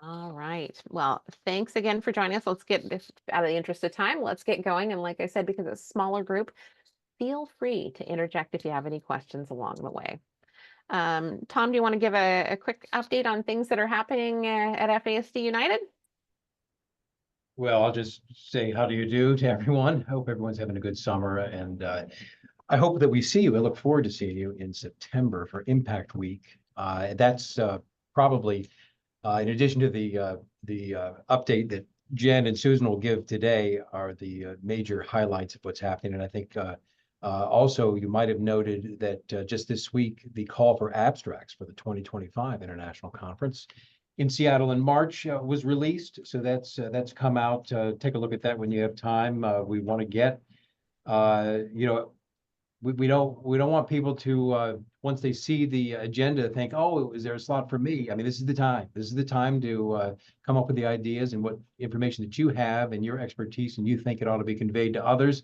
All right. Well, thanks again for joining us. Let's get this out of the interest of time. Let's get going. And like I said, because it's a smaller group, feel free to interject if you have any questions along the way. Tom, do you want to give a quick update on things that are happening at FASD United? Well, I'll just say how do you do to everyone. Hope everyone's having a good summer, and I hope that we see you. I look forward to seeing you in September for Impact Week. That's probably in addition to the update that Jen and Susan will give today are the major highlights of what's happening. And I think also you might have noted that just this week the call for abstracts for the 2025 International Conference in Seattle in March was released. So that's come out. Take a look at that when you have time. We want to get you know we don't want people to once they see the agenda think, oh, is there a slot for me? I mean, this is the time. This is the time to come up with the ideas and what information that you have and your expertise and you think it ought to be conveyed to others.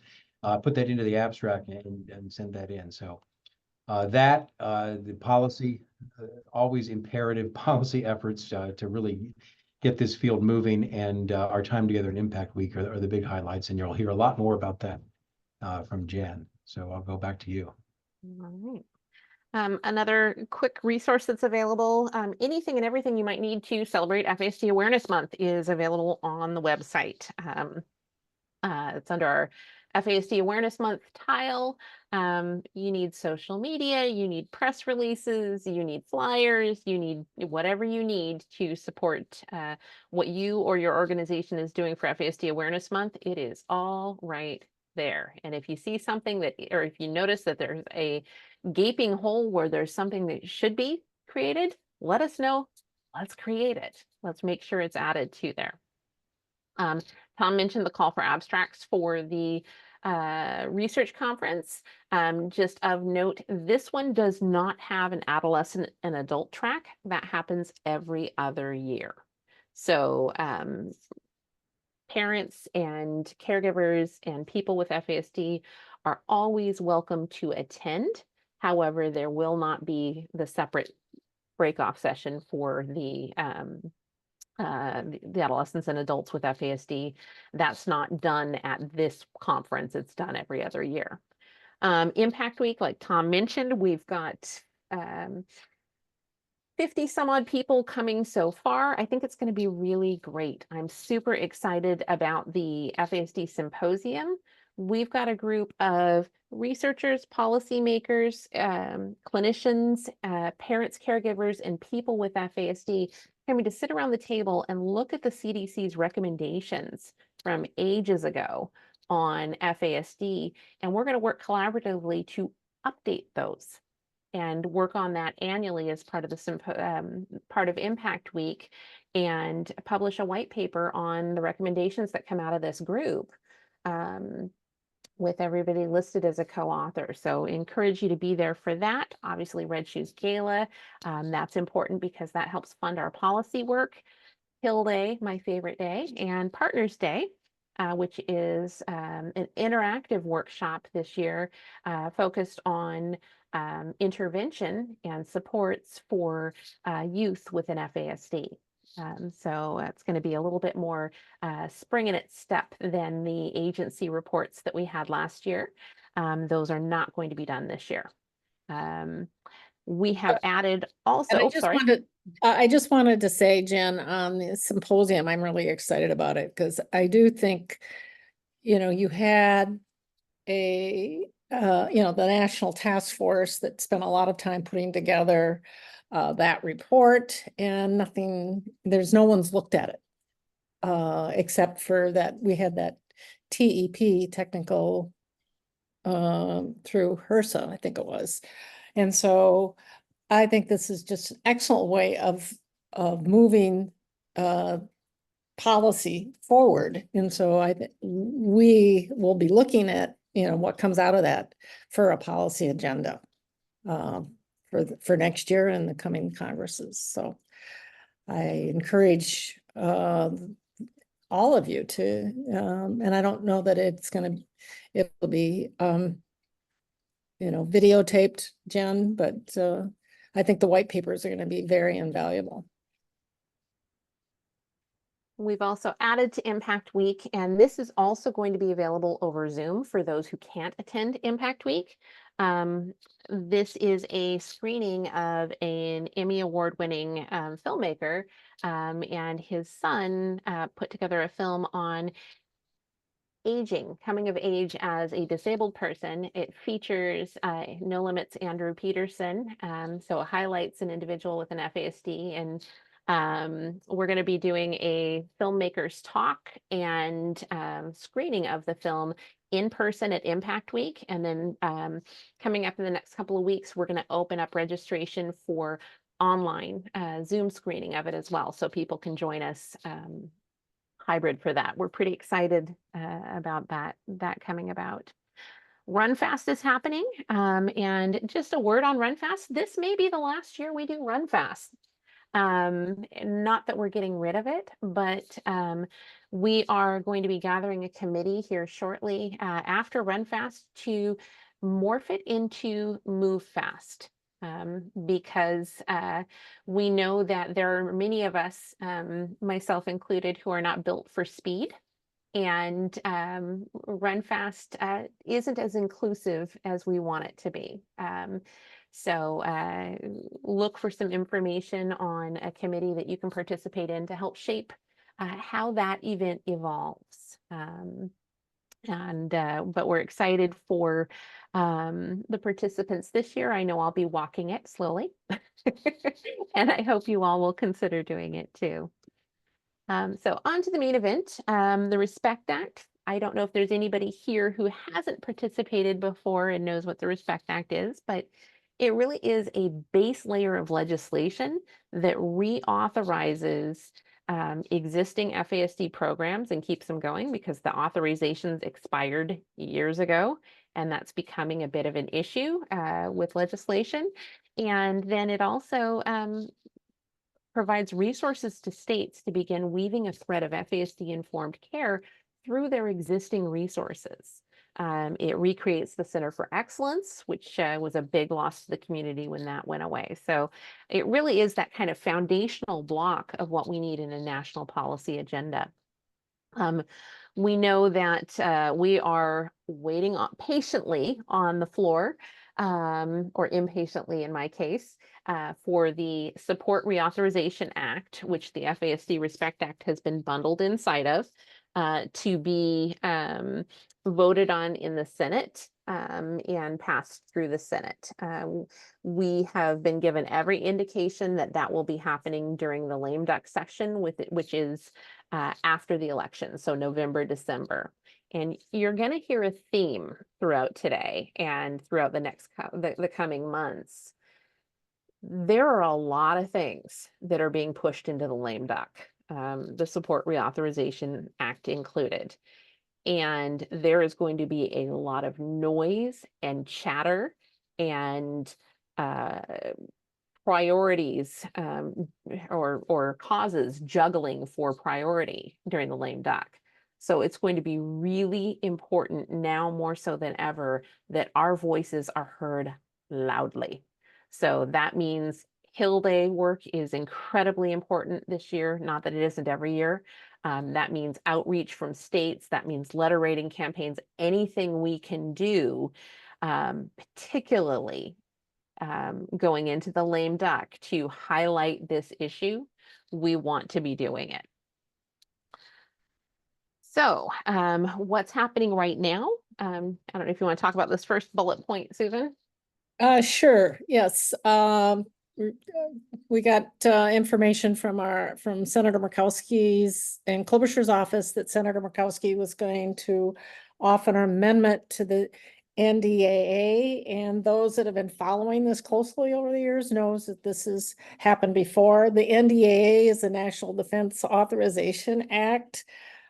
Put that into the abstract and send that in. So the policy, always imperative policy efforts to really get this field moving, and our time together in Impact Week are the big highlights, and you'll hear a lot more about that from Jen. So I'll go back to you. All right. Another quick resource that's available, anything and everything you might need to celebrate FASD Awareness Month is available on the website. It's under our FASD Awareness Month tile. You need social media, you need press releases, you need flyers, you need whatever you need to support what you or your organization is doing for FASD Awareness Month. It is all right there. And if you see something that, or if you notice that there's a gaping hole where there's something that should be created, let us know. Let's create it. Let's make sure it's added to there. Tom mentioned the call for abstracts for the research conference. Just of note, this one does not have an adolescent and adult track. That happens every other year. So parents and caregivers and people with FASD are always welcome to attend. However, there will not be the separate break-off session for the adolescents and adults with FASD. That's not done at this conference. It's done every other year. Impact Week, like Tom mentioned, we've got 50 some odd people coming so far. I think it's going to be really great. I'm super excited about the FASD Symposium. We've got a group of researchers, policymakers, clinicians, parents, caregivers, and people with FASD coming to sit around the table and look at the CDC's recommendations from ages ago on FASD. And we're going to work collaboratively to update those and work on that annually as part of the part of Impact Week, and publish a white paper on the recommendations that come out of this group, with everybody listed as a co-author. So encourage you to be there for that. Obviously, Red Shoes Gala, that's important because that helps fund our policy work. Hill Day, my favorite day, and Partners Day, which is an interactive workshop this year focused on intervention and supports for youth with an FASD. So it's going to be a little bit more spring in its step than the agency reports that we had last year. Those are not going to be done this year. We have added also, and I just wanted to say, Jen, on the symposium, I'm really excited about it because I do think, you had the National Task Force that spent a lot of time putting together that report, and no one's looked at it except for that we had that TEP technical through HRSA, I think it was. And so I think this is just an excellent way of moving policy forward. And so we will be looking at, what comes out of that for a policy agenda for next year and the coming Congresses. So I encourage all of you to, and I don't know that it'll be, videotaped, Jen, but I think the white papers are going to be very invaluable. We've also added to Impact Week, and this is also going to be available over Zoom for those who can't attend Impact Week. This is a screening of an Emmy Award-winning filmmaker, and his son put together a film on aging, coming of age as a disabled person. It features No Limits Andrew Peterson, so it highlights an individual with an FASD, and we're going to be doing a filmmakers talk and screening of the film in person at Impact Week. And then coming up in the next couple of weeks, we're going to open up registration for online Zoom screening of it as well, so people can join us hybrid for that. We're pretty excited about that coming about. Run Fast is happening, and just a word on Run Fast. This may be the last year we do Run Fast. Not that we're getting rid of it, but we are going to be gathering a committee here shortly after Run Fast to morph it into Move Fast. Because we know that there are many of us, myself included, who are not built for speed. And Run Fast isn't as inclusive as we want it to be. So look for some information on a committee that you can participate in to help shape how that event evolves. But we're excited for the participants this year. I know I'll be walking it slowly, and I hope you all will consider doing it too. So on to the main event, the Respect Act. I don't know if there's anybody here who hasn't participated before and knows what the Respect Act is, but it really is a base layer of legislation that reauthorizes existing FASD programs and keeps them going, because the authorizations expired years ago, and that's becoming a bit of an issue with legislation. And then it also provides resources to states to begin weaving a thread of FASD-informed care through their existing resources. It recreates the Center for Excellence, which was a big loss to the community when that went away. So it really is that kind of foundational block of what we need in a national policy agenda. We know that we are waiting patiently on the floor, or impatiently in my case, for the Support Reauthorization Act, which the FASD Respect Act has been bundled inside of, to be voted on in the Senate and passed through the Senate. We have been given every indication that that will be happening during the lame duck session, which is after the election, so November, December. And you're going to hear a theme throughout today and throughout the next the coming months. There are a lot of things that are being pushed into the lame duck, the Support Reauthorization Act included. And there is going to be a lot of noise and chatter and priorities or causes juggling for priority during the lame duck. So it's going to be really important now more so than ever that our voices are heard loudly. So that means Hill Day work is incredibly important this year, not that it isn't every year. That means outreach from states, that means letter writing campaigns, anything we can do, particularly going into the lame duck to highlight this issue, we want to be doing it. So what's happening right now? I don't know if you want to talk about this first bullet point, Susan. Sure, yes. We got information from Senator Murkowski's and Klobuchar's office that Senator Murkowski was going to offer an amendment to the NDAA, and those that have been following this closely over the years knows that this has happened before. The NDAA is the National Defense Authorization Act,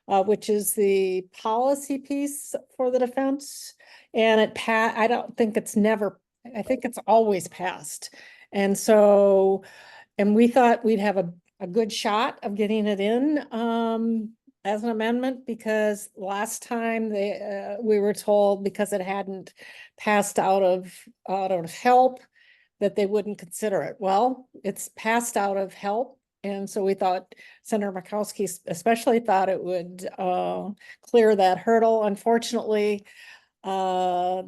which is the policy piece for the defense, and I don't think it's never, I think it's always passed. And so, and we thought we'd have a good shot of getting it in as an amendment, because last time we were told because it hadn't passed out of help that they wouldn't consider it. Well, it's passed out of help And so we thought, Senator Murkowski especially thought it would clear that hurdle. Unfortunately, what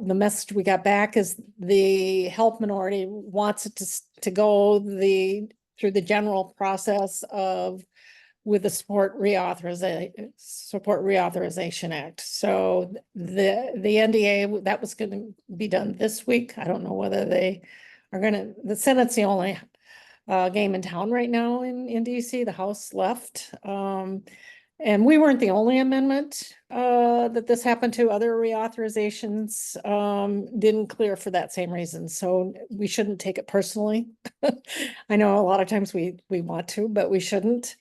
the message we got back is the health minority wants it to go through the general process of with the Support Reauthorization Act. So the NDA, that was going to be done this week. I don't know whether they are the Senate's the only game in town right now in DC. The House left. And we weren't the only amendment that this happened to. Other reauthorizations didn't clear for that same reason. So we shouldn't take it personally. I know a lot of times we want to, but we shouldn't.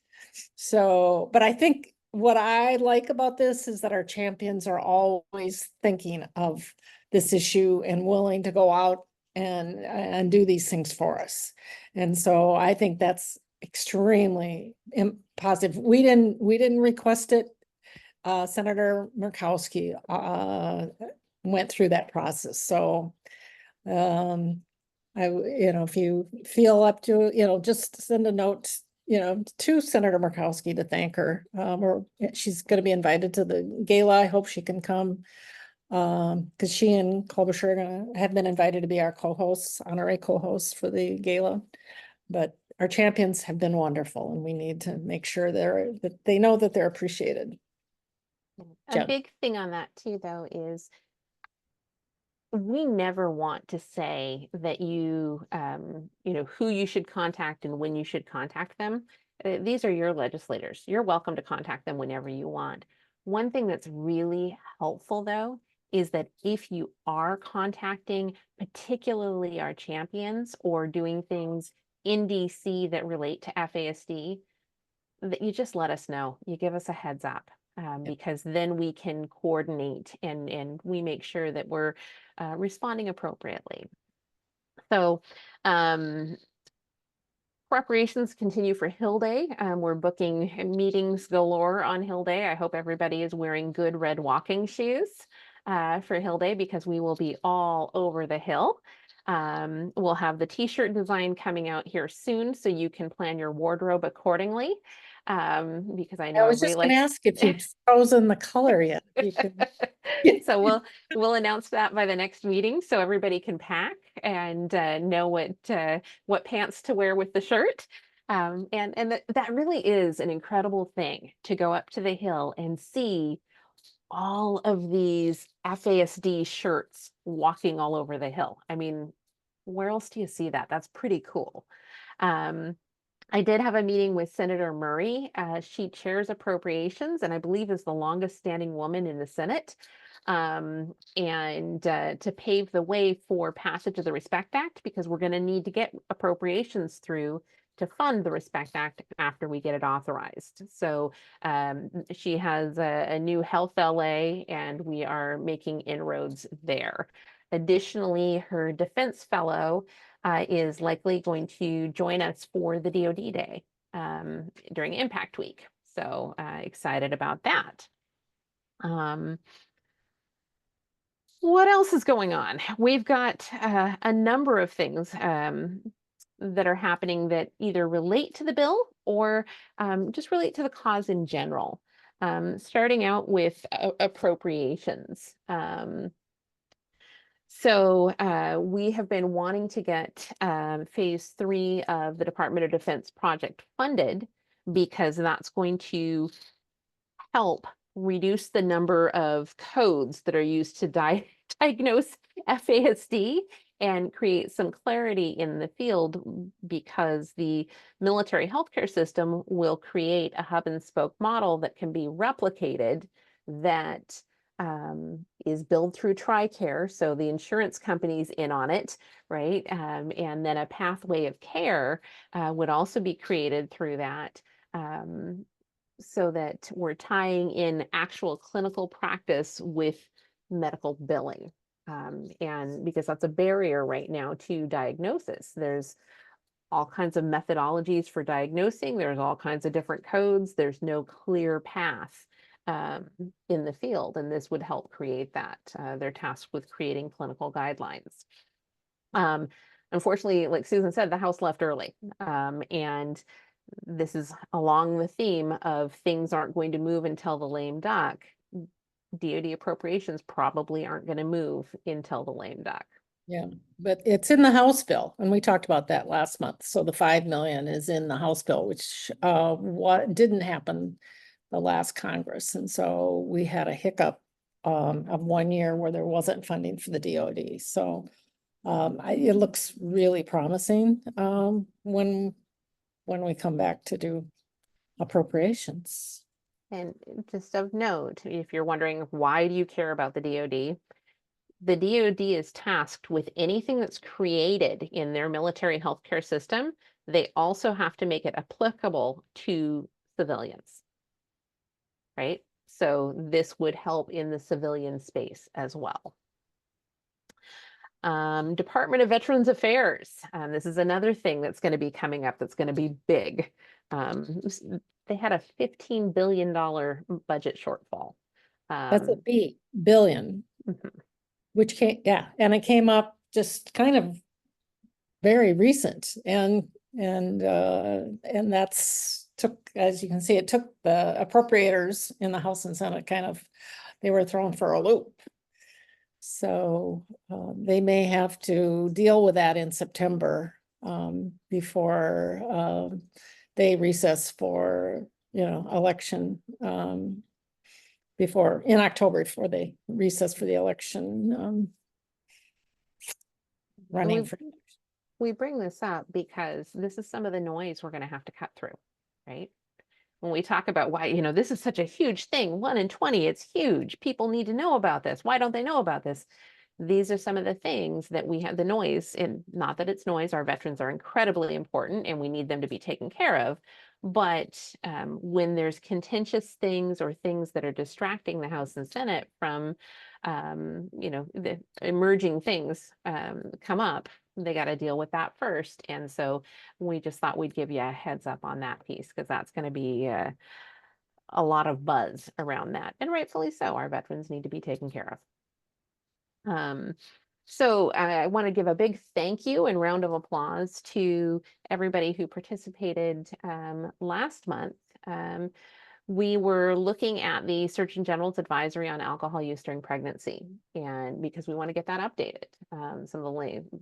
So, but I think what I like about this is that our champions are always thinking of this issue and willing to go out and do these things for us. And so I think that's extremely positive. We didn't request it. Senator Murkowski went through that process. So if you feel up to, just send a note, to Senator Murkowski to thank her. Or she's going to be invited to the gala. I hope she can come. Because she and Klobuchar have been invited to be our co-hosts, honorary co-hosts for the gala. But our champions have been wonderful, and we need to make sure that they know that they're appreciated. A Jen. big thing on that too, though, is we never want to say that you know, who you should contact and when you should contact them. These are your legislators. You're welcome to contact them whenever you want. One thing that's really helpful, though, is that if you are contacting particularly our champions or doing things in DC that relate to FASD, that you just let us know. You give us a heads up. Because then we can coordinate and we make sure that we're responding appropriately. So preparations continue for Hill Day. We're booking meetings galore on Hill Day. I hope everybody is wearing good red walking shoes for Hill Day, because we will be all over the Hill. We'll have the t-shirt design coming out here soon, so you can plan your wardrobe accordingly. Because I know I was just going to ask if you've chosen the color yet. You could... So we'll announce that by the next meeting, so everybody can pack and know what pants to wear with the shirt. And that really is an incredible thing to go up to the Hill and see all of these FASD shirts walking all over the Hill. I mean, where else do you see that? That's pretty cool. I did have a meeting with Senator Murray. She chairs appropriations and I believe is the longest standing woman in the Senate. And to pave the way for passage of the Respect Act, because we're going to need to get appropriations through to fund the Respect Act after we get it authorized. So she has a new health LA and we are making inroads there. Additionally, her defense fellow is likely going to join us for the DoD Day during Impact Week. So excited about that. What else is going on? We've got a number of things that are happening that either relate to the bill or just relate to the cause in general. Starting out with appropriations. So we have been wanting to get phase 3 of the Department of Defense project funded, because that's going to help reduce the number of codes that are used to diagnose FASD and create some clarity in the field, because the military healthcare system will create a hub and spoke model that can be replicated, that is billed through TRICARE, so the insurance company's in on it, right? And then a pathway of care would also be created through that, so that we're tying in actual clinical practice with medical billing. And because that's a barrier right now to diagnosis. There's all kinds of methodologies for diagnosing. There's all kinds of different codes. There's no clear path in the field, and this would help create that. They're tasked with creating clinical guidelines. unfortunately, like Susan said, the House left early. And this is along the theme of things aren't going to move until the lame duck. DoD appropriations probably aren't going to move until the lame duck. Yeah, but it's in the House bill, and we talked about that last month. So the 5 million is in the House bill, which what didn't happen the last Congress. And so we had a hiccup of 1 year where there wasn't funding for the DoD. So it looks really promising when we come back to do appropriations. And just of note, if you're wondering, why do you care about the DoD? The DoD is tasked with anything that's created in their military healthcare system. They also have to make it applicable to civilians, right? So this would help in the civilian space as well. Department of Veterans Affairs. This is another thing that's going to be coming up that's going to be big. They had a $15 billion budget shortfall. That's a billion. Mhm. Which came, yeah, and it came up just kind of very recent, and that's took, as you can see, it took the appropriators in the House and Senate kind of, they were thrown for a loop. So they may have to deal with that in September before they recess for, election before, in October, before they recess for the election. Running for. We bring this up because this is some of the noise we're going to have to cut through, right? When we talk about why, this is such a huge thing, 1 in 20, it's huge. People need to know about this. Why don't they know about this? These are some of the things that we have the noise, and not that it's noise. Our veterans are incredibly important and we need them to be taken care of. But when there's contentious things or things that are distracting the House and Senate from, the emerging things come up, they got to deal with that first. And so we just thought we'd give you a heads up on that piece, because that's going to be a lot of buzz around that. And rightfully so. Our veterans need to be taken care of. So I want to give a big thank you and round of applause to everybody who participated last month. We were looking at the Surgeon General's advisory on alcohol use during pregnancy, and because we want to get that updated. Some of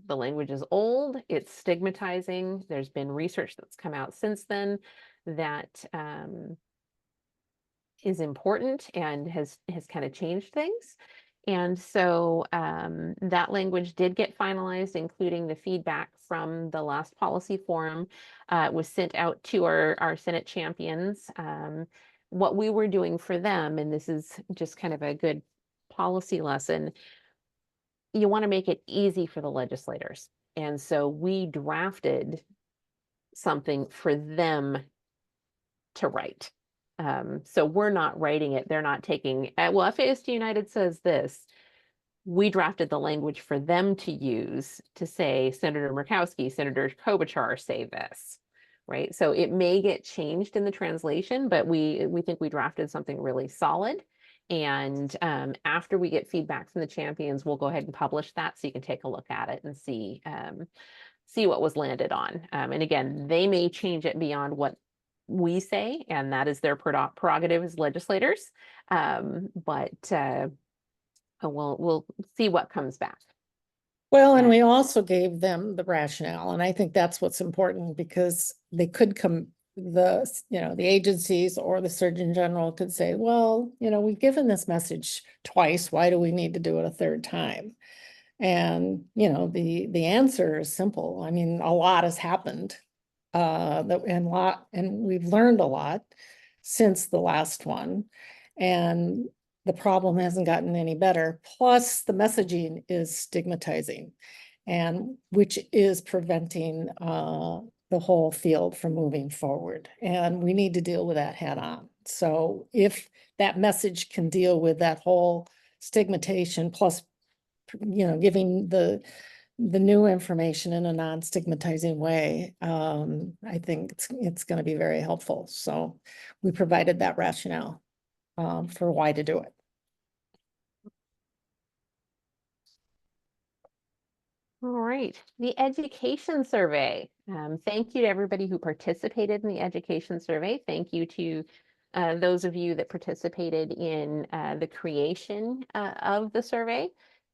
the language is old, it's stigmatizing. There's been research that's come out since then that is important and has kind of changed things. And so that language did get finalized, including the feedback from the last policy forum. It was sent out to our Senate champions. What we were doing for them, and this is just kind of a good policy lesson, you want to make it easy for the legislators. And so we drafted something for them to write. So we're not writing it. They're not taking, well, FASD United says this. We drafted the language for them to use to say, Senator Murkowski, Senator Klobuchar say this, right? So it may get changed in the translation, but we think we drafted something really solid. And after we get feedback from the champions, we'll go ahead and publish that so you can take a look at it and see what was landed on. And again, they may change it beyond what we say, and that is their prerogative as legislators. But we'll see what comes back. Well, and we also gave them the rationale, and I think that's what's important, because they could come, the agencies or the Surgeon General could say, well, we've given this message twice. Why do we need to do it a third time? And, the answer is simple. I mean, a lot has happened. And we've learned a lot since the last one, and the problem hasn't gotten any better. Plus, the messaging is stigmatizing, and which is preventing the whole field from moving forward. And we need to deal with that head on. So if that message can deal with that whole stigmatization, plus, giving the new information in a non-stigmatizing way, I think it's going to be very helpful. So we provided that rationale for why to do it. All right, the education survey. Thank you to everybody who participated in the education survey. Thank you to those of you that participated in the creation of the survey.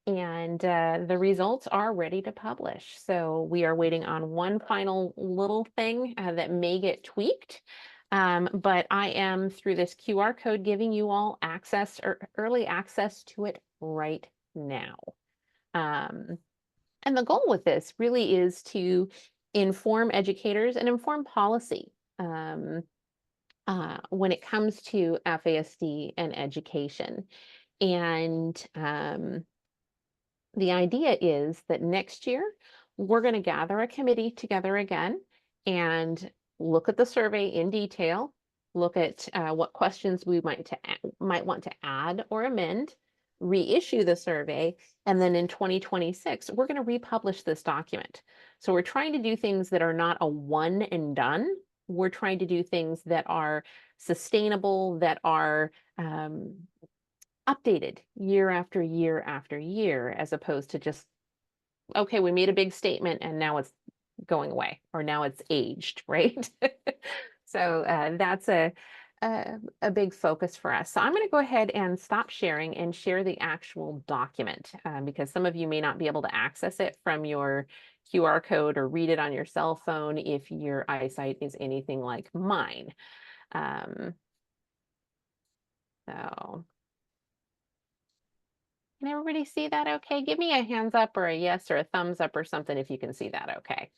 And the results are ready to publish. So we are waiting on one final little thing that may get tweaked. But I am, through this QR code, giving you all access or early access to it right now. And the goal with this really is to inform educators and inform policy when it comes to FASD and education. And the idea is that next year, we're going to gather a committee together again and look at the survey in detail, look at what questions we might want to add or amend, reissue the survey, and then in 2026, we're going to republish this document. So we're trying to do things that are not a one and done. We're trying to do things that are sustainable, that are updated year after year after year, as opposed to just, okay, we made a big statement and now it's going away, or now it's aged, right? So that's a big focus for us. So I'm going to go ahead and stop sharing and share the actual document because some of you may not be able to access it from your QR code or read it on your cell phone if your eyesight is anything like mine. So can everybody see that okay? Give me a hands up or a yes or a thumbs up or something if you can see that okay.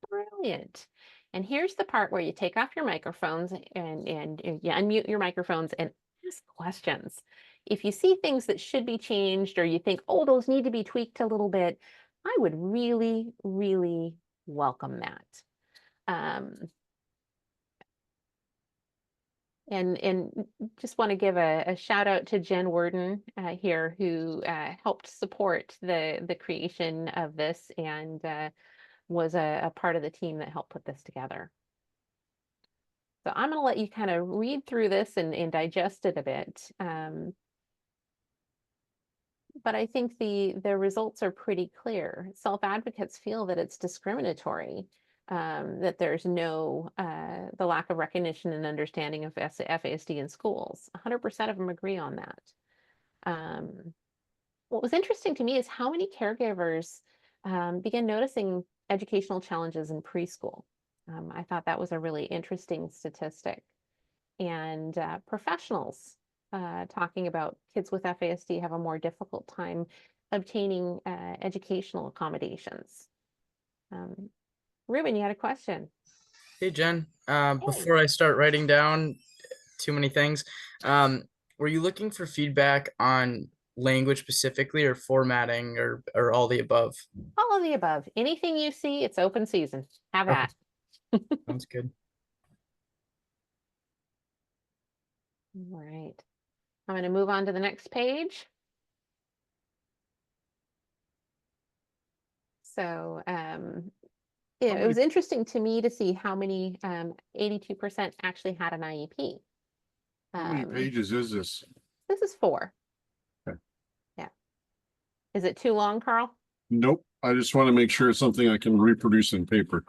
Brilliant. And here's the part where you take off your microphones and you unmute your microphones and ask questions. If you see things that should be changed or you think, oh, those need to be tweaked a little bit, I would really, really welcome that. And just want to give a shout out to Jen Worden here, who helped support the creation of this and was a part of the team that helped put this together. So I'm going to let you kind of read through this and digest it a bit. But I think the results are pretty clear. Self-advocates feel that it's discriminatory, that there's the lack of recognition and understanding of FASD in schools. 100% of them agree on that. What was interesting to me is how many caregivers began noticing educational challenges in preschool. I thought that was a really interesting statistic. And professionals talking about kids with FASD have a more difficult time obtaining educational accommodations. Ruben, you had a question. Hey, Jen. Before I start writing down too many things, were you looking for feedback on language specifically or formatting or all the above? All of the above. Anything you see, it's open season. Have Okay. at. Sounds good. All right. I'm going to move on to the next page. So it was interesting to me to see how many 82% actually had an IEP. How many pages is this? This is 4. Okay. Yeah. Is it too long, Carl? Nope. I just want to make sure it's something I can reproduce in paper.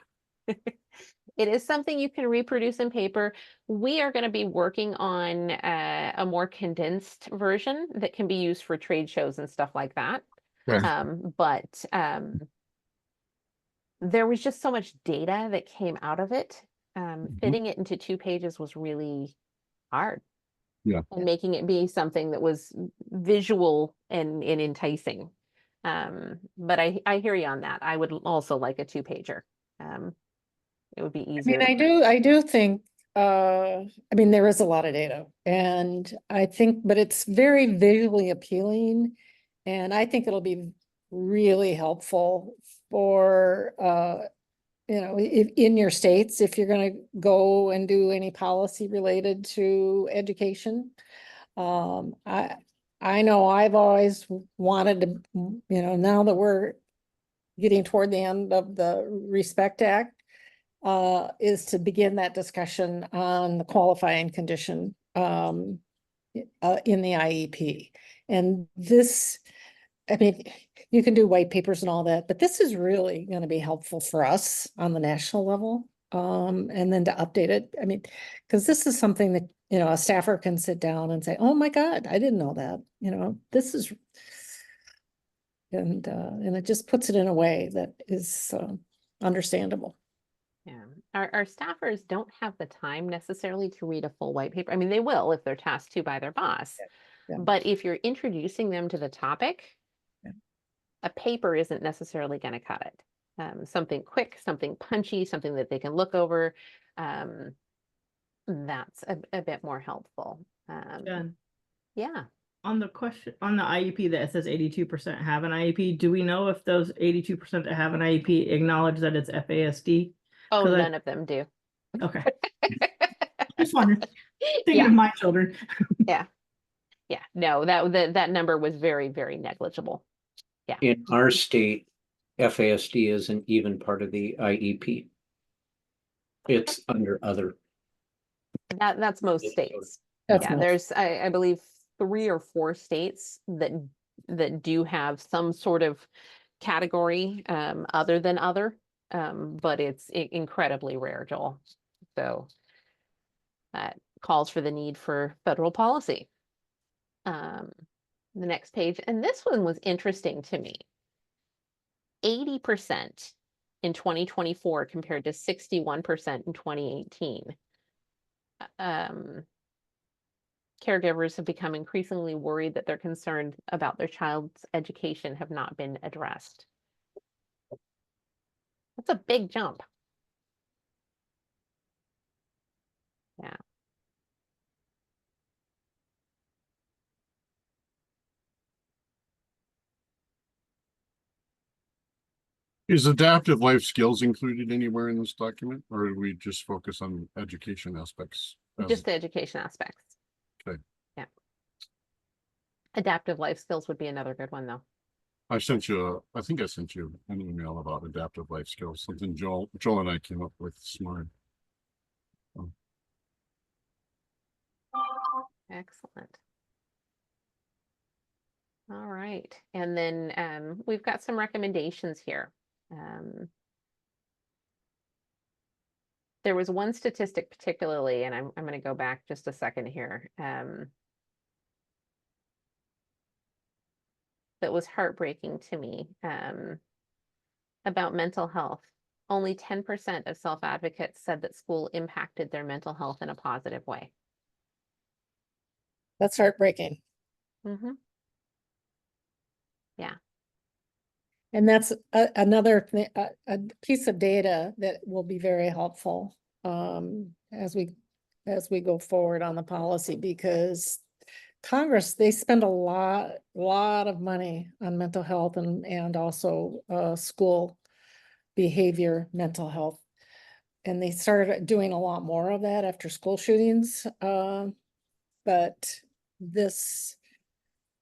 It is something you can reproduce in paper. We are going to be working on a more condensed version that can be used for trade shows and stuff like that. But there was just so much data that came out of it. Fitting it into 2 pages was really hard. Yeah. And making it be something that was visual and enticing. But I hear you on that. I would also like a 2-pager. It would be easier. I do think, I mean, there is a lot of data and I think, but it's very visually appealing. And I think it'll be really helpful for, if in your states, if you're going to go and do any policy related to education. I know I've always wanted to, now that we're getting toward the end of the Respect Act, is to begin that discussion on the qualifying condition in the IEP. And this, I mean, you can do white papers and all that, but this is really going to be helpful for us on the national level. And then to update it, I mean, because this is something that, you know, a staffer can sit down and say, oh my God, I didn't know that, you know, this is. And it just puts it in a way that is understandable. Yeah, our staffers don't have the time necessarily to read a full white paper. I mean, they will if they're tasked to by their boss. Yeah. But if you're introducing them to the topic, Yeah. a paper isn't necessarily going to cut it. Something quick, something punchy, something that they can look over. That's a bit more helpful. Jen, Yeah. on the question, on the IEP that it says 82% have an IEP, do we know if those 82% that have an IEP acknowledge that it's FASD? Oh, 'Cause I- none of them do. Okay, just wondering, thinking Yeah. of my children. Yeah. Yeah. No, that number was very, very negligible. In our state, FASD isn't even part of the IEP. It's under other. That's most It's states. That's Yeah, most. there's I believe 3 or 4 states that do have some sort of category other than other, but it's incredibly rare, Joel. So that calls for the need for federal policy. The next page, and this one was interesting to me. 80% in 2024 compared to 61% in 2018. Caregivers have become increasingly worried that their concerns about their child's education have not been addressed. That's a big jump. Yeah. Is adaptive life skills included anywhere in this document, or do we just focus on education aspects? Just the education aspects. Okay. Yeah. Adaptive life skills would be another good one, though. I think I sent you an email about adaptive life skills, something Joel and I came up with this morning. Excellent. All right. And then we've got some recommendations here. There was one statistic particularly, and I'm going to go back just a second here, that was heartbreaking to me about mental health. Only 10% of self-advocates said that school impacted their mental health in a positive way. That's heartbreaking. Mm-hmm. Yeah. And that's another a piece of data that will be very helpful as we go forward on the policy, because Congress, they spend a lot of money on mental health and also school behavior, mental health. And they started doing a lot more of that after school shootings. But this,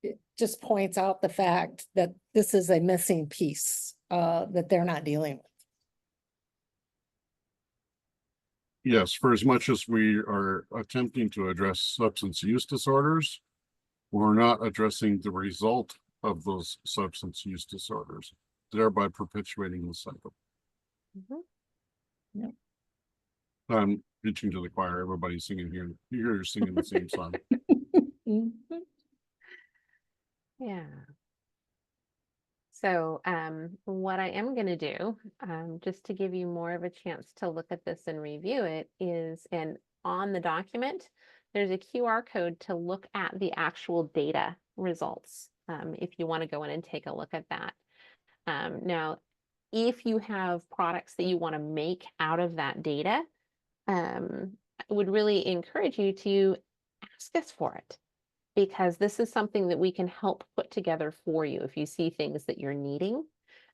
it just points out the fact that this is a missing piece that they're not dealing with. Yes, for as much as we are attempting to address substance use disorders, we're not addressing the result of those substance use disorders, thereby perpetuating the cycle. Mm-hmm. I'm preaching to the choir. Everybody's singing here. You're singing the same song. Mhm. Yeah. So what I am going to do, just to give you more of a chance to look at this and review it, is, and on the document, there's a QR code to look at the actual data results, if you want to go in and take a look at that. Now, if you have products that you want to make out of that data, I would really encourage you to ask us for it, because this is something that we can help put together for you. If you see things that you're needing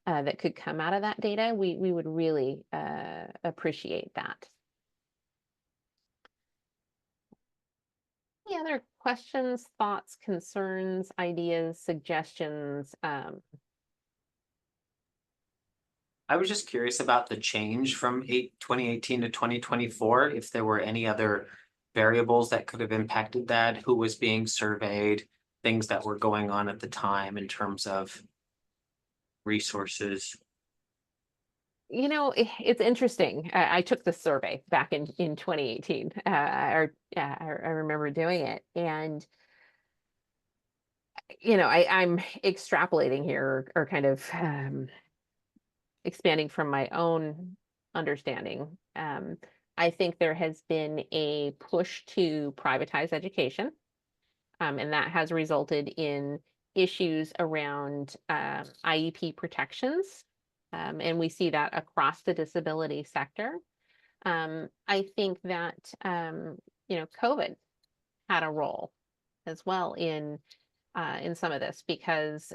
that could come out of that data, we would really appreciate that. Any other questions, thoughts, concerns, ideas, suggestions? I was just curious about the change from 2018 to 2024, if there were any other variables that could have impacted that, who was being surveyed, things that were going on at the time in terms of resources? You know, it's interesting. I took the survey back in 2018. I remember doing it, and you know, I'm extrapolating here, or kind of expanding from my own understanding. I think there has been a push to privatize education, and that has resulted in issues around IEP protections. And we see that across the disability sector. I think that, you know, COVID had a role as well in some of this, because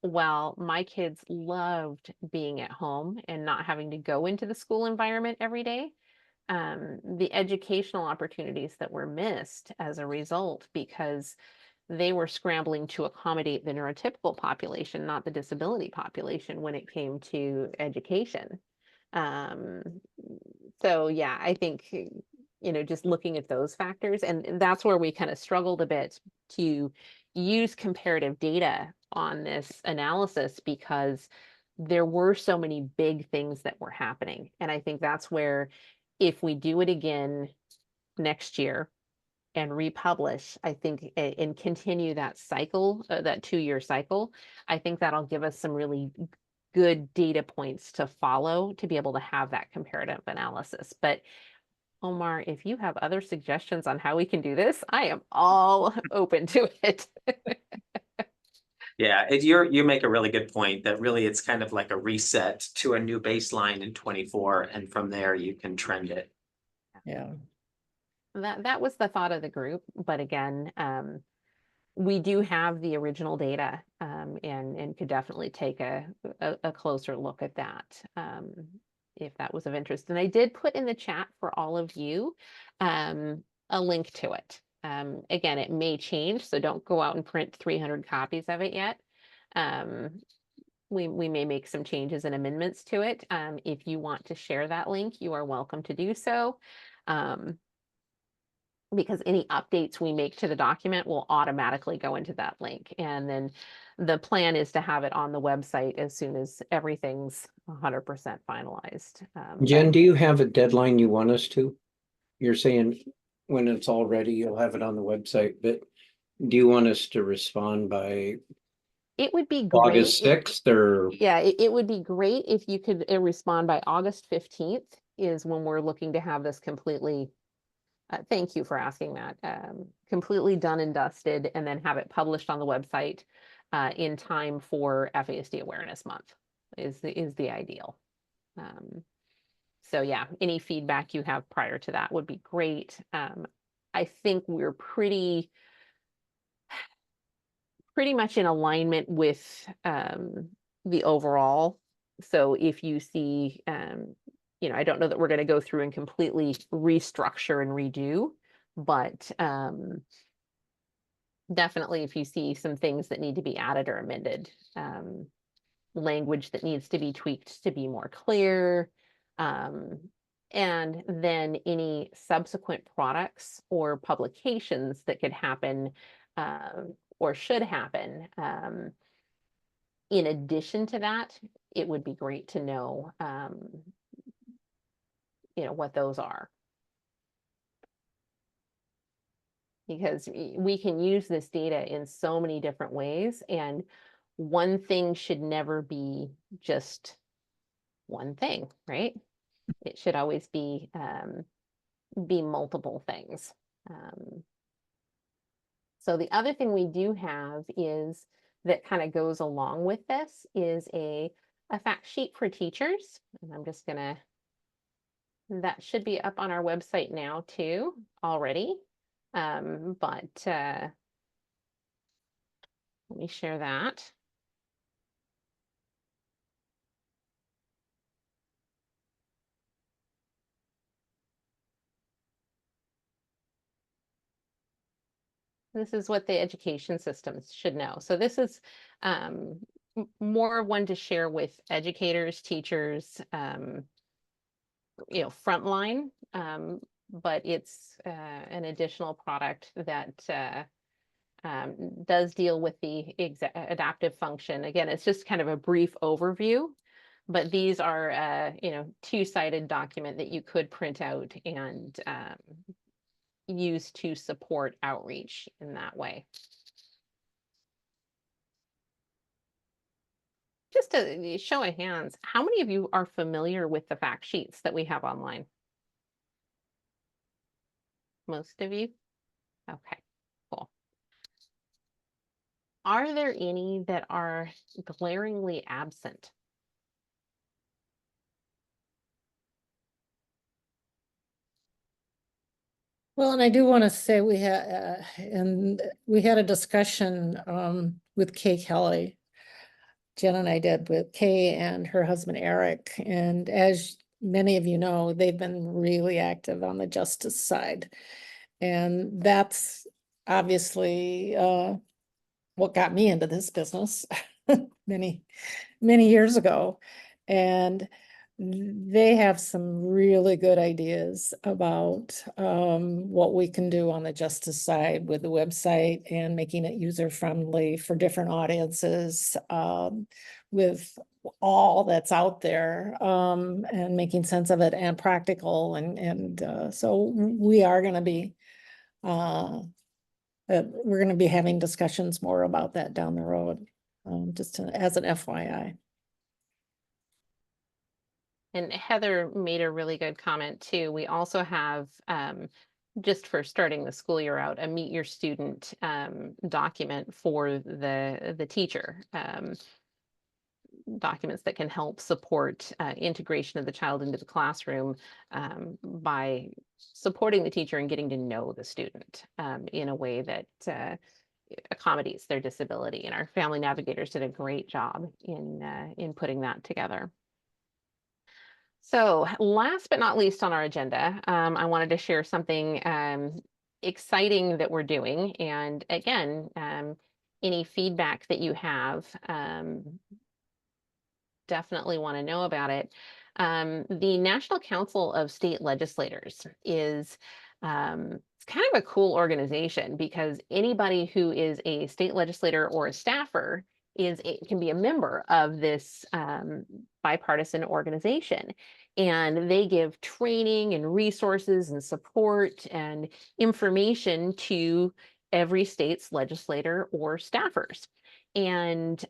while my kids loved being at home and not having to go into the school environment every day, the educational opportunities that were missed as a result, because they were scrambling to accommodate the neurotypical population, not the disability population, when it came to education. Um, so yeah, I think, you know, just looking at those factors, and that's where we kind of struggled a bit to use comparative data on this analysis, because there were so many big things that were happening. And I think that's where, if we do it again next year and republish, I think, and continue that cycle, that 2-year cycle, I think that'll give us some really good data points to follow to be able to have that comparative analysis. But Omar, if you have other suggestions on how we can do this, I am all open to it. Yeah, you make a really good point that really it's kind of like a reset to a new baseline in 24, and from there you can trend it. Yeah. That was the thought of the group, but again, we do have the original data, and could definitely take a closer look at that, if that was of interest. And I did put in the chat for all of you a link to it. Again, it may change, so don't go out and print 300 copies of it yet. We may make some changes and amendments to it. If you want to share that link, you are welcome to do so. Because any updates we make to the document will automatically go into that link. And then the plan is to have it on the website as soon as everything's 100% finalized. Jen, do you have a deadline you want us to? You're saying when it's all ready, you'll have it on the website, but do you want us to respond by it would be great. August 6th or? Yeah, it would be great if you could respond by August 15th is when we're looking to have this completely, thank you for asking that, completely done and dusted, and then have it published on the website in time for FASD Awareness Month is the ideal. So yeah, any feedback you have prior to that would be great. I think we're pretty much in alignment with the overall. So if you see, you know, I don't know that we're going to go through and completely restructure and redo, but definitely if you see some things that need to be added or amended, language that needs to be tweaked to be more clear, and then any subsequent products or publications that could happen or should happen. In addition to that, it would be great to know, you know, what those are. Because we can use this data in so many different ways, and one thing should never be just one thing, right? It should always be multiple things. So the other thing we do have is that kind of goes along with this is a fact sheet for teachers. And I'm just gonna, that should be up on our website now too already. But let me share that. This is what the education systems should know. So this is more one to share with educators, teachers, you know, frontline, but it's an additional product that does deal with the adaptive function. Again, it's just kind of a brief overview, but these are, two-sided document that you could print out and use to support outreach in that way. Just a show of hands, how many of you are familiar with the fact sheets that we have online? Most of you? Okay, cool. Are there any that are glaringly absent? Well, and I do want to say we had a discussion with Kay Kelly. Jen and I did with Kay and her husband Eric, and as many of you know, they've been really active on the justice side. And that's obviously what got me into this business many years ago. And they have some really good ideas about what we can do on the justice side with the website and making it user friendly for different audiences, with all that's out there, and making sense of it and practical. And so we are going to be we're going to be having discussions more about that down the road, just as an FYI. And Heather made a really good comment too. We also have, just for starting the school year out, a meet your student document for the teacher. Documents that can help support integration of the child into the classroom by supporting the teacher and getting to know the student in a way that accommodates their disability. And our family navigators did a great job in putting that together. So last but not least on our agenda, I wanted to share something exciting that we're doing. And again, any feedback that you have, definitely want to know about it. The National Council of State Legislators is it's kind of a cool organization because anybody who is a state legislator or a staffer can be a member of this bipartisan organization. And they give training and resources and support and information to every state's legislator or staffers. And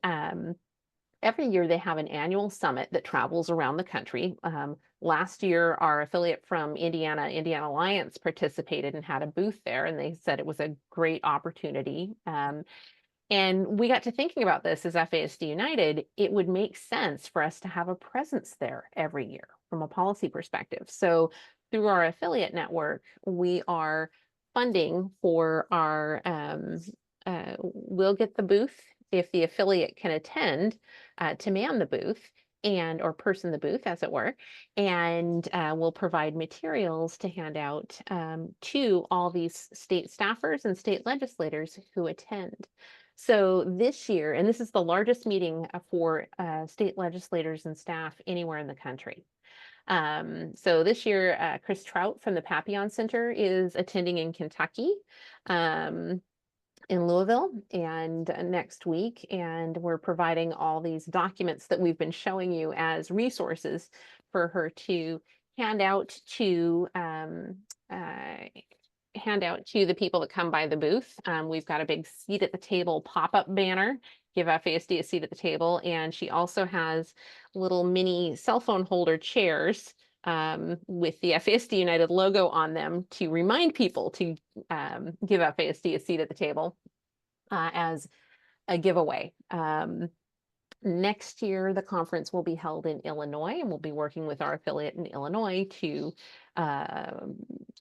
every year they have an annual summit that travels around the country. Last year, our affiliate from Indiana Alliance, participated and had a booth there, and they said it was a great opportunity. And we got to thinking about this as FASD United. It would make sense for us to have a presence there every year from a policy perspective. So through our affiliate network, we are funding for our, we'll get the booth if the affiliate can attend to man the booth or person the booth, as it were, and we'll provide materials to hand out to all these state staffers and state legislators who attend. So this year, and this is the largest meeting for state legislators and staff anywhere in the country. So this year, Chris Trout from the Papillon Center is attending in Kentucky. In Louisville and next week, and we're providing all these documents that we've been showing you as resources for her to hand out to the people that come by the booth. We've got a big seat at the table pop-up banner, give FASD a seat at the table, and she also has little mini cell phone holder chairs with the FASD United logo on them to remind people to give FASD a seat at the table as a giveaway. Next year, the conference will be held in Illinois, and we'll be working with our affiliate in Illinois to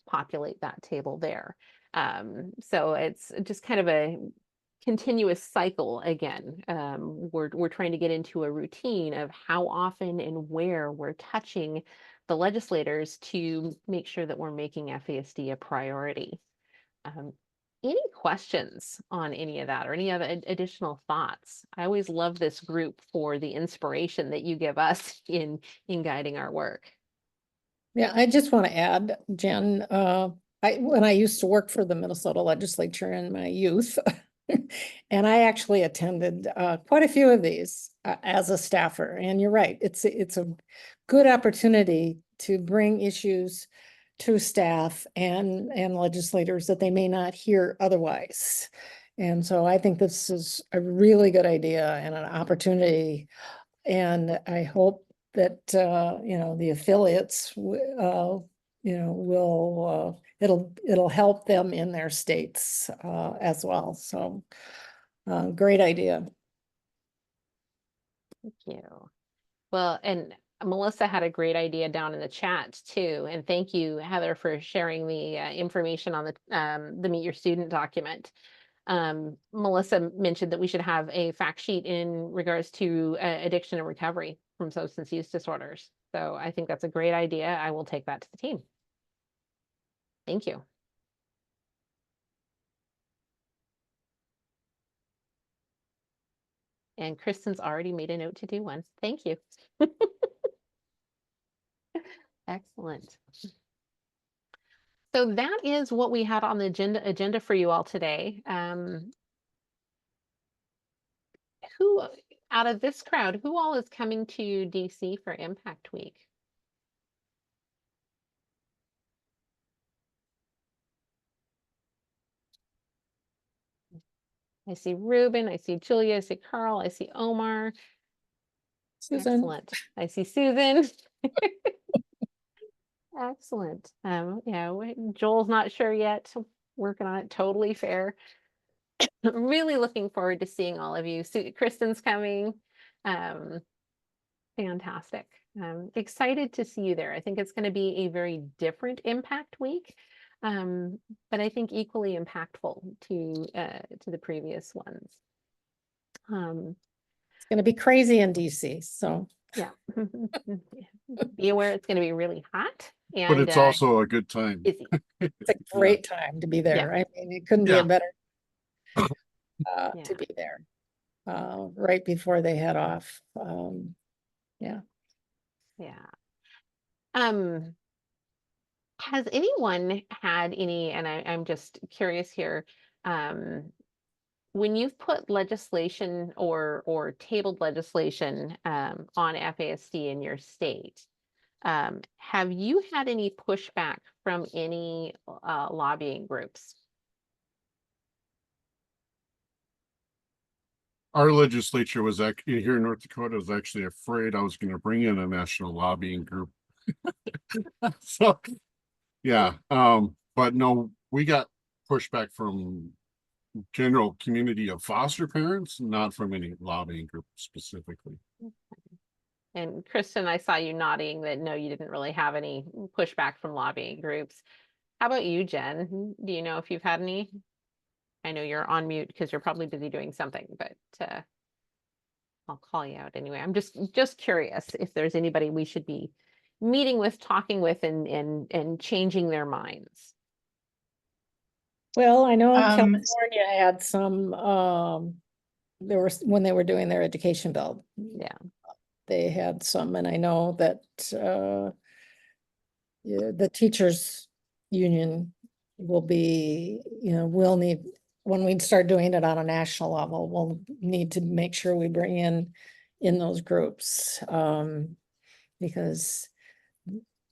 populate that table there. So it's just kind of a continuous cycle again. We're trying to get into a routine of how often and where we're touching the legislators to make sure that we're making FASD a priority. Any questions on any of that or any other additional thoughts? I always love this group for the inspiration that you give us in guiding our work. Yeah, I just want to add, Jen, when I used to work for the Minnesota legislature in my youth, And I actually attended quite a few of these as a staffer. And you're right, it's a good opportunity to bring issues to staff and legislators that they may not hear otherwise. And so I think this is a really good idea and an opportunity. And I hope that, you know, the affiliates, you know, will, it'll help them in their states as well. So great idea. Thank you. Well, and Melissa had a great idea down in the chat too. And thank you, Heather, for sharing the information on the Meet Your Student document. Melissa mentioned that we should have a fact sheet in regards to addiction and recovery from substance use disorders. So I think that's a great idea. I will take that to the team. Thank you. And Kristen's already made a note to do one. Thank you. Excellent. So that is what we had on the agenda for you all today. Who out of this crowd, who all is coming to DC for Impact Week? I see Ruben, I see Julia, I see Carl, I see Omar. Susan. Excellent. I see Susan. Excellent. Yeah, Joel's not sure yet. So working on it. Totally fair. Really looking forward to seeing all of you. Kristen's coming. Fantastic. Excited to see you there. I think it's going to be a very different Impact Week, but I think equally impactful to the previous ones. It's going to be crazy in DC. So Yeah. Be aware it's going to be really hot. And, But it's also a good time. busy. it's a great time to be there. I mean, it couldn't be Yeah. a better Yeah. to be there right before they head off. Yeah. Yeah. Has anyone had any, and I'm just curious here, when you've put legislation or tabled legislation on FASD in your state, have you had any pushback from any lobbying groups? Our legislature was actually here in North Dakota was actually afraid I was going to bring in a national lobbying group. So, yeah. But no, we got pushback from general community of foster parents, not from any lobbying group specifically. And Kristen, I saw you nodding that no, you didn't really have any pushback from lobbying groups. How about you, Jen? Do you know if you've had any? I know you're on mute because you're probably busy doing something, but I'll call you out anyway. I'm just curious if there's anybody we should be meeting with, talking with, and changing their minds. Well, I know California had some, there were, when they were doing their education bill. Yeah. They had some, and I know that yeah, the teachers union will be, you know, we'll need, when we start doing it on a national level, we'll need to make sure we bring in those groups. Because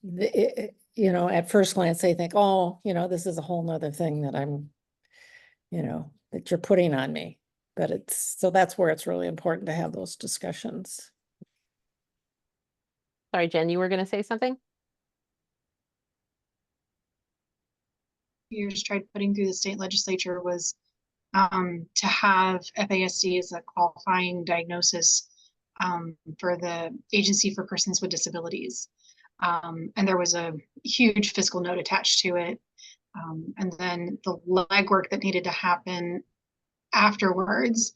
you know, at first glance, they think, oh, you know, this is a whole nother thing that I'm, you know, that you're putting on me. But it's, so that's where it's really important to have those discussions. Sorry, Jen, you were going to say something? Years tried putting through the state legislature was to have FASD as a qualifying diagnosis for the Agency for Persons with Disabilities. And there was a huge fiscal note attached to it. And then the legwork that needed to happen afterwards,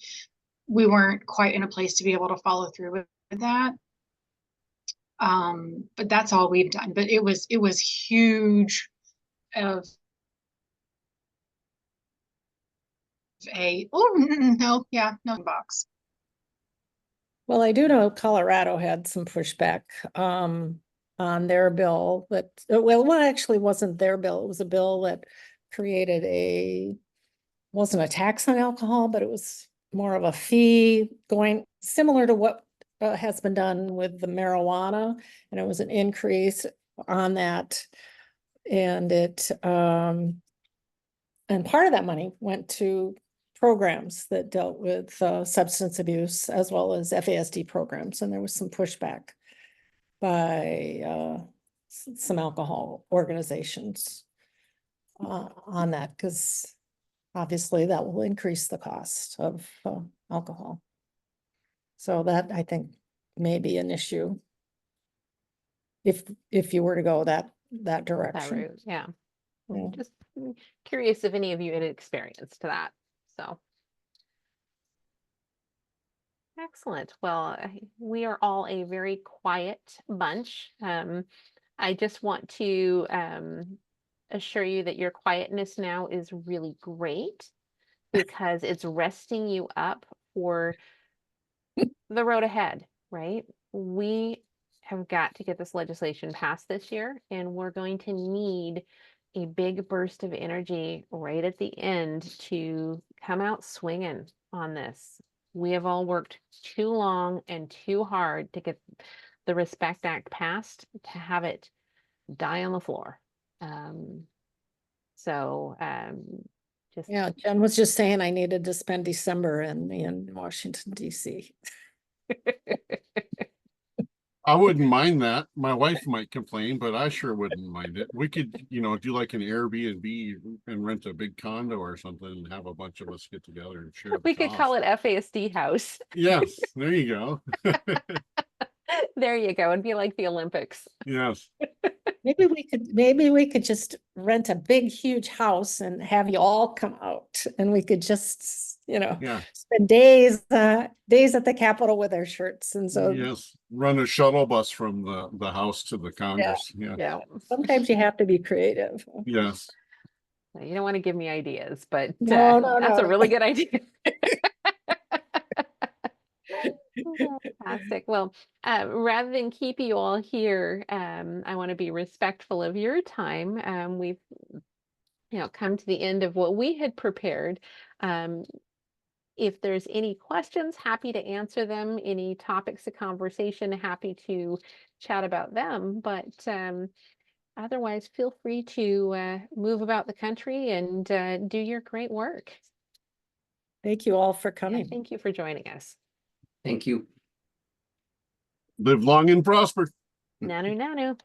we weren't quite in a place to be able to follow through with that. But that's all we've done. But it was huge of no box. Well, I do know Colorado had some pushback on their bill that, well, it actually wasn't their bill. It was a bill that created a wasn't a tax on alcohol, but it was more of a fee going similar to what has been done with the marijuana. And it was an increase on that. And and part of that money went to programs that dealt with substance abuse as well as FASD programs. And there was some pushback by some alcohol organizations on that, because obviously that will increase the cost of alcohol. So that, I think, may be an issue if you were to go that That direction. route, yeah. Yeah. Just curious if any of you had experienced that, so. Excellent. Well, we are all a very quiet bunch. I just want to assure you that your quietness now is really great because it's resting you up for the road ahead, right? We have got to get this legislation passed this year, and we're going to need a big burst of energy right at the end to come out swinging on this. We have all worked too long and too hard to get the Respect Act passed, to have it die on the floor. Just Yeah, Jen was just saying I needed to spend December in Washington, DC. I wouldn't mind that. My wife might complain, but I sure wouldn't mind it. We could, do like an Airbnb and rent a big condo or something and have a bunch of us get together and share the we could call cost. it FASD House. Yes, there you go. There you go. It'd be like the Olympics. Yes, Maybe we could just rent a big, huge house and have you all come out, and we could just, yeah, spend days at the Capitol with our shirts. And so yes. Run a shuttle bus from the house to the Congress. Yeah, yeah, sometimes you have to be creative. yes. You don't want to give me ideas, but No, that's a no. really good idea. Fantastic. Well, rather than keep you all here, I want to be respectful of your time. We've come to the end of what we had prepared. If there's any questions, happy to answer them. Any topics of conversation, happy to chat about them. But otherwise, feel free to move about the country and do your great work. Thank you all for Yeah, coming. thank you for joining us. Thank you. Live long and prosper. Nanu, nanu.